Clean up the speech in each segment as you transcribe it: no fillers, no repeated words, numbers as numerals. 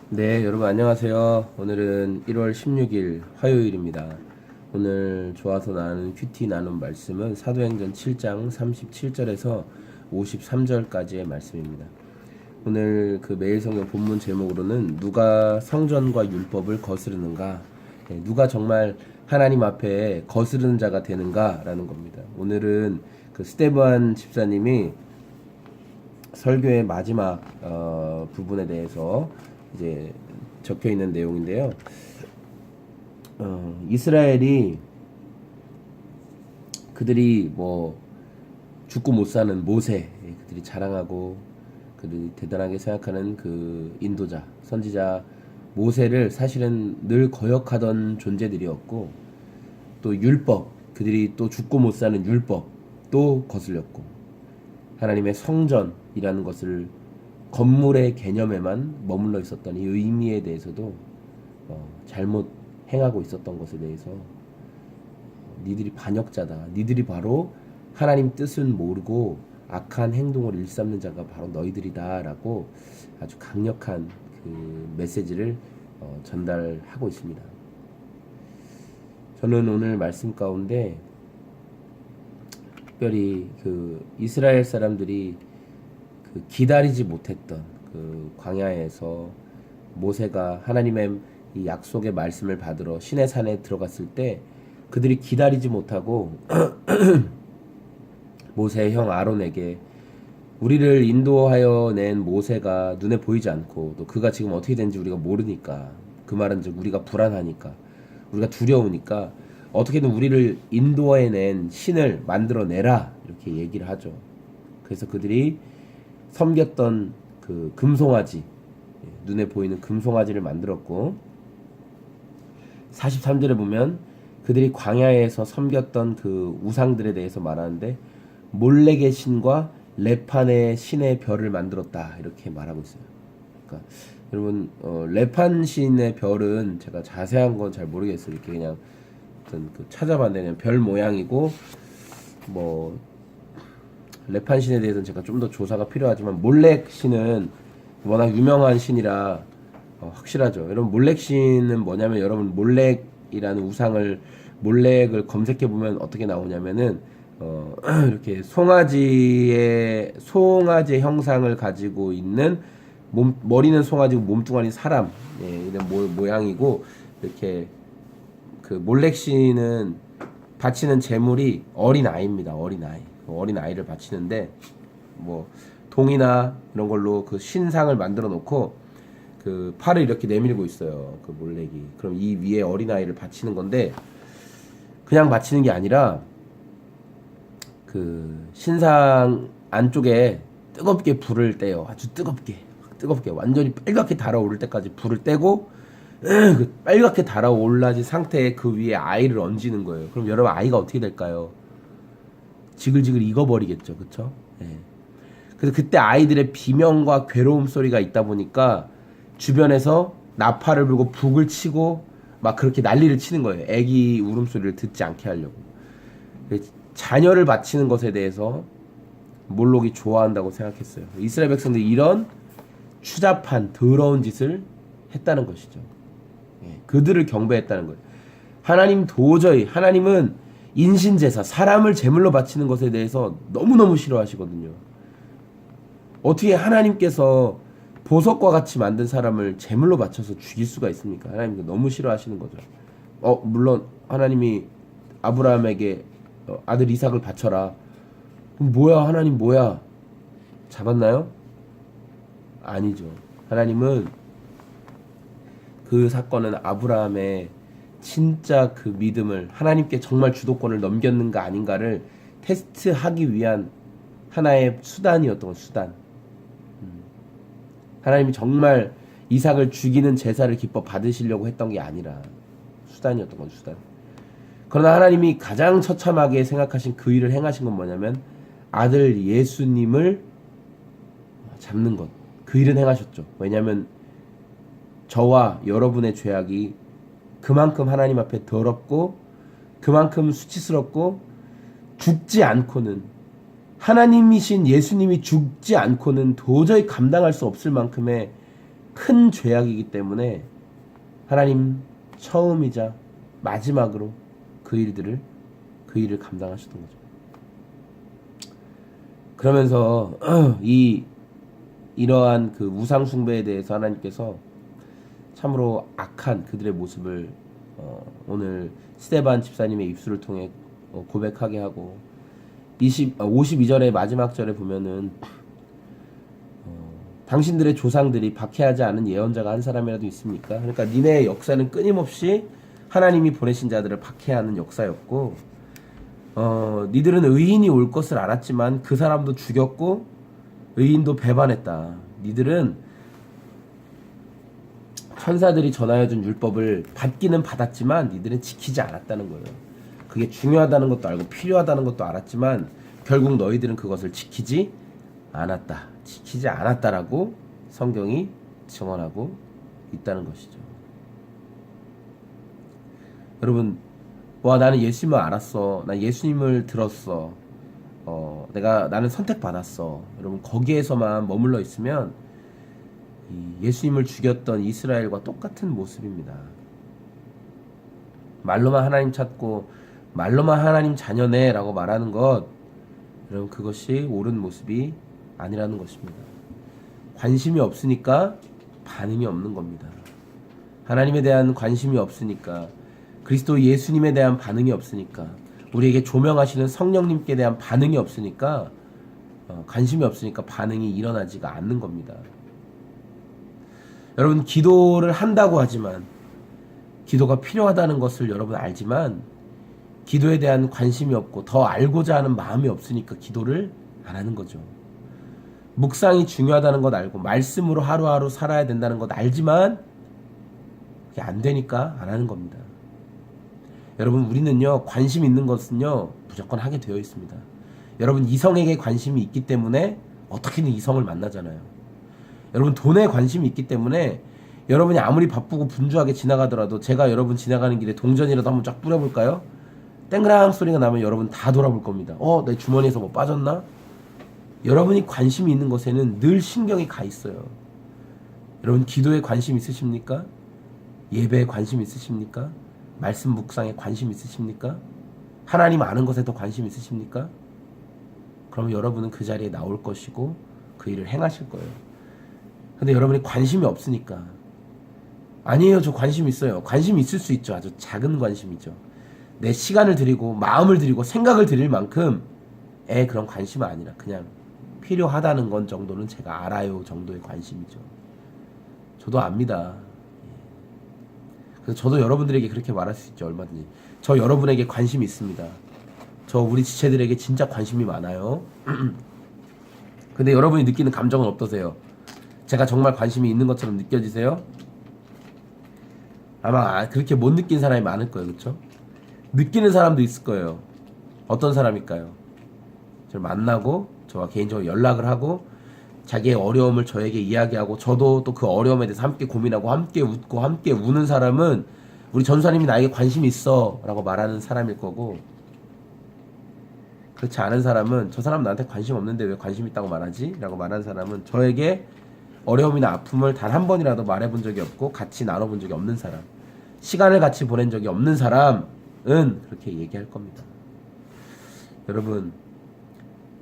네, 여러분 안녕하세요. 오늘은 1월 16일 화요일입니다. 오늘 좋아서 나누는 큐티 나눈 말씀은 사도행전 7장 37절에서 53절까지의 말씀입니다. 오늘 그 매일 성경 본문 제목으로는 누가 성전과 율법을 거스르는가, 누가 정말 하나님 앞에 거스르는 자가 되는가라는 겁니다. 오늘은 그 스테반 집사님이 설교의 마지막 부분에 대해서 이제 적혀 있는 내용인데요. 이스라엘이 그들이 뭐 죽고 못 사는 모세, 그들이 자랑하고 그들이 대단하게 생각하는 그 인도자, 선지자 모세를 사실은 늘 거역하던 존재들이었고, 또 율법, 그들이 또 죽고 못 사는 율법도 거슬렸고, 하나님의 성전이라는 것을 건물의 개념에만 머물러 있었던 이 의미에 대해서도 잘못 행하고 있었던 것에 대해서 니들이 반역자다. 니들이 바로 하나님 뜻은 모르고 악한 행동을 일삼는 자가 바로 너희들이다 라고 아주 강력한 그 메시지를 전달하고 있습니다. 저는 오늘 말씀 가운데 특별히 그 이스라엘 사람들이 그 기다리지 못했던 그 광야에서 모세가 하나님의 이 약속의 말씀을 받으러 시내 산에 들어갔을 때 그들이 기다리지 못하고 모세의 형 아론에게 우리를 인도하여 낸 모세가 눈에 보이지 않고 또 그가 지금 어떻게 되는지 우리가 모르니까, 그 말은 즉 우리가 불안하니까, 우리가 두려우니까 어떻게든 우리를 인도해낸 신을 만들어내라 이렇게 얘기를 하죠. 그래서 그들이 섬겼던 그 금송아지, 눈에 보이는 금송아지를 만들었고, 43절에 보면 그들이 광야에서 섬겼던 그 우상들에 대해서 말하는데 몰렉의 신과 레판의 신의 별을 만들었다 이렇게 말하고 있어요. 그러니까 여러분 레판 신의 별은 제가 자세한 건 잘 모르겠어요. 이렇게 그냥 어떤 그 찾아봤는데 그냥 별 모양이고, 뭐 레판 신에 대해서는 제가 좀 더 조사가 필요하지만 몰렉 신은 워낙 유명한 신이라 확실하죠. 여러분 몰렉 신은 뭐냐면, 여러분 몰렉이라는 우상을 몰렉을 검색해 보면 어떻게 나오냐면은 이렇게 송아지의 형상을 가지고 있는 머리는 송아지고 몸뚱아리 사람, 이런 모양이고, 이렇게 그 몰렉 신은 바치는 제물이 어린 아이입니다. 어린 아이를 바치는데 뭐 동이나 이런 걸로 그 신상을 만들어 놓고 그 팔을 이렇게 내밀고 있어요. 그 몰렉이. 그럼 이 위에 어린 아이를 바치는 건데, 그냥 바치는 게 아니라 그 신상 안쪽에 뜨겁게 불을 떼요. 아주 뜨겁게 완전히 빨갛게 달아오를 때까지 불을 떼고 그 빨갛게 달아올라진 상태에 그 위에 아이를 얹는 거예요. 그럼 여러분 아이가 어떻게 될까요? 지글지글 익어버리겠죠, 그쵸? 예. 그래서 그때 아이들의 비명과 괴로움 소리가 있다 보니까 주변에서 나팔을 불고 북을 치고 막 그렇게 난리를 치는 거예요. 애기 울음소리를 듣지 않게 하려고. 자녀를 바치는 것에 대해서 몰록이 좋아한다고 생각했어요. 이스라엘 백성들이 이런 추잡한 더러운 짓을 했다는 것이죠. 그들을 경배했다는 거예요. 하나님은 인신제사, 사람을 제물로 바치는 것에 대해서 너무너무 싫어하시거든요. 어떻게 하나님께서 보석과 같이 만든 사람을 제물로 바쳐서 죽일 수가 있습니까? 하나님도 너무 싫어하시는 거죠. 물론 하나님이 아브라함에게 아들 이삭을 바쳐라. 뭐야, 하나님 뭐야? 잡았나요? 아니죠. 하나님은 그 사건은 아브라함의 진짜 그 믿음을, 하나님께 정말 주도권을 넘겼는가 아닌가를 테스트하기 위한 하나의 수단이었던 수단. 하나님이 정말 이삭을 죽이는 제사를 기뻐 받으시려고 했던 게 아니라 수단이었던 건 수단. 그러나 하나님이 가장 처참하게 생각하신 그 일을 행하신 건 뭐냐면 아들 예수님을 잡는 것. 그 일은 행하셨죠. 왜냐하면 저와 여러분의 죄악이 그만큼 하나님 앞에 더럽고 그만큼 수치스럽고, 죽지 않고는, 하나님이신 예수님이 죽지 않고는 도저히 감당할 수 없을 만큼의 큰 죄악이기 때문에 하나님 처음이자 마지막으로 그 일을 감당하셨던 거죠. 그러면서 이러한 그 우상 숭배에 대해서 하나님께서 참으로 악한 그들의 모습을 오늘 스데반 집사님의 입술을 통해 고백하게 하고 52절의 마지막 절에 보면은 당신들의 조상들이 박해하지 않은 예언자가 한 사람이라도 있습니까? 그러니까 니네의 역사는 끊임없이 하나님이 보내신 자들을 박해하는 역사였고 니들은 의인이 올 것을 알았지만 그 사람도 죽였고 의인도 배반했다. 니들은 천사들이 전하여준 율법을 받기는 받았지만 니들은 지키지 않았다는 거예요. 그게 중요하다는 것도 알고 필요하다는 것도 알았지만 결국 너희들은 그것을 지키지 않았다라고 성경이 증언하고 있다는 것이죠. 여러분, 나는 예수님을 알았어. 난 예수님을 들었어. 나는 선택받았어. 여러분, 거기에서만 머물러 있으면 예수님을 죽였던 이스라엘과 똑같은 모습입니다. 말로만 하나님 찾고 말로만 하나님 자녀네 라고 말하는 것, 여러분, 그것이 옳은 모습이 아니라는 것입니다. 관심이 없으니까 반응이 없는 겁니다. 하나님에 대한 관심이 없으니까, 그리스도 예수님에 대한 반응이 없으니까, 우리에게 조명하시는 성령님께 대한 반응이 없으니까, 관심이 없으니까 반응이 일어나지가 않는 겁니다. 여러분, 기도를 한다고 하지만, 기도가 필요하다는 것을 여러분 알지만, 기도에 대한 관심이 없고 더 알고자 하는 마음이 없으니까 기도를 안 하는 거죠. 묵상이 중요하다는 것 알고 말씀으로 하루하루 살아야 된다는 것 알지만 그게 안 되니까 안 하는 겁니다. 여러분, 우리는요, 관심 있는 것은요 무조건 하게 되어 있습니다. 여러분, 이성에게 관심이 있기 때문에 어떻게든 이성을 만나잖아요. 여러분, 돈에 관심이 있기 때문에 여러분이 아무리 바쁘고 분주하게 지나가더라도 제가 여러분 지나가는 길에 동전이라도 한번 쫙 뿌려볼까요? 땡그랑 소리가 나면 여러분 다 돌아볼 겁니다. 내 주머니에서 뭐 빠졌나? 여러분이 관심이 있는 것에는 늘 신경이 가 있어요. 여러분, 기도에 관심 있으십니까? 예배에 관심 있으십니까? 말씀 묵상에 관심 있으십니까? 하나님 아는 것에 더 관심 있으십니까? 그러면 여러분은 그 자리에 나올 것이고 그 일을 행하실 거예요. 근데 여러분이 관심이 없으니까, 아니에요, 저 관심 있어요. 관심이 있을 수 있죠. 아주 작은 관심이죠. 내 시간을 드리고 마음을 드리고 생각을 드릴 만큼 그런 관심은 아니라 그냥 필요하다는 건 정도는 제가 알아요 정도의 관심이죠. 저도 압니다. 그래서 저도 여러분들에게 그렇게 말할 수 있죠. 얼마든지. 저 여러분에게 관심이 있습니다. 저 우리 지체들에게 진짜 관심이 많아요. 근데 여러분이 느끼는 감정은 어떠세요? 제가 정말 관심이 있는 것처럼 느껴지세요? 아마 그렇게 못 느낀 사람이 많을 거예요. 그렇죠? 느끼는 사람도 있을 거예요. 어떤 사람일까요? 저를 만나고 저와 개인적으로 연락을 하고 자기의 어려움을 저에게 이야기하고 저도 또 그 어려움에 대해서 함께 고민하고 함께 웃고 함께 우는 사람은 우리 전사님이 나에게 관심이 있어 라고 말하는 사람일 거고, 그렇지 않은 사람은 저 사람 나한테 관심 없는데 왜 관심 있다고 말하지? 라고 말하는 사람은 저에게 어려움이나 아픔을 단 한 번이라도 말해본 적이 없고 같이 나눠본 적이 없는 사람, 시간을 같이 보낸 적이 없는 사람은 그렇게 얘기할 겁니다. 여러분,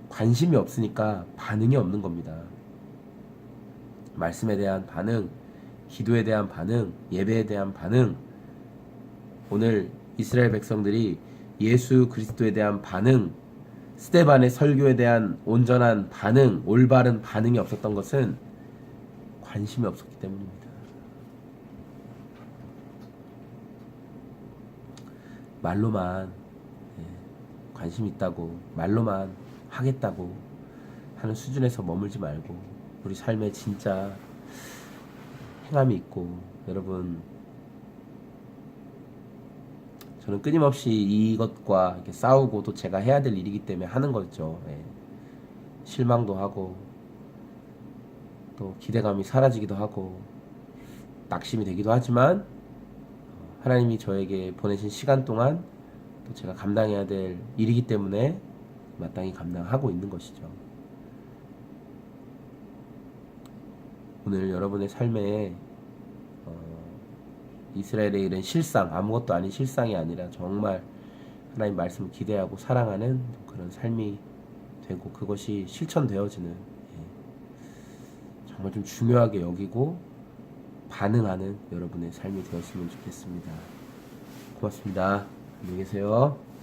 관심이 없으니까 반응이 없는 겁니다. 말씀에 대한 반응, 기도에 대한 반응, 예배에 대한 반응, 오늘 이스라엘 백성들이 예수 그리스도에 대한 반응, 스데반의 설교에 대한 온전한 반응, 올바른 반응이 없었던 것은 관심이 없었기 때문입니다. 말로만 관심 있다고, 말로만 하겠다고 하는 수준에서 머물지 말고 우리 삶에 진짜 행함이 있고, 여러분, 저는 끊임없이 이것과 이렇게 싸우고 또 제가 해야 될 일이기 때문에 하는 거죠. 실망도 하고 또 기대감이 사라지기도 하고 낙심이 되기도 하지만 하나님이 저에게 보내신 시간 동안 또 제가 감당해야 될 일이기 때문에 마땅히 감당하고 있는 것이죠. 오늘 여러분의 삶에 이스라엘의 이런 실상, 아무것도 아닌 실상이 아니라 정말 하나님 말씀을 기대하고 사랑하는 그런 삶이 되고 그것이 실천되어지는 정말 좀 중요하게 여기고 반응하는 여러분의 삶이 되었으면 좋겠습니다. 고맙습니다. 안녕히 계세요.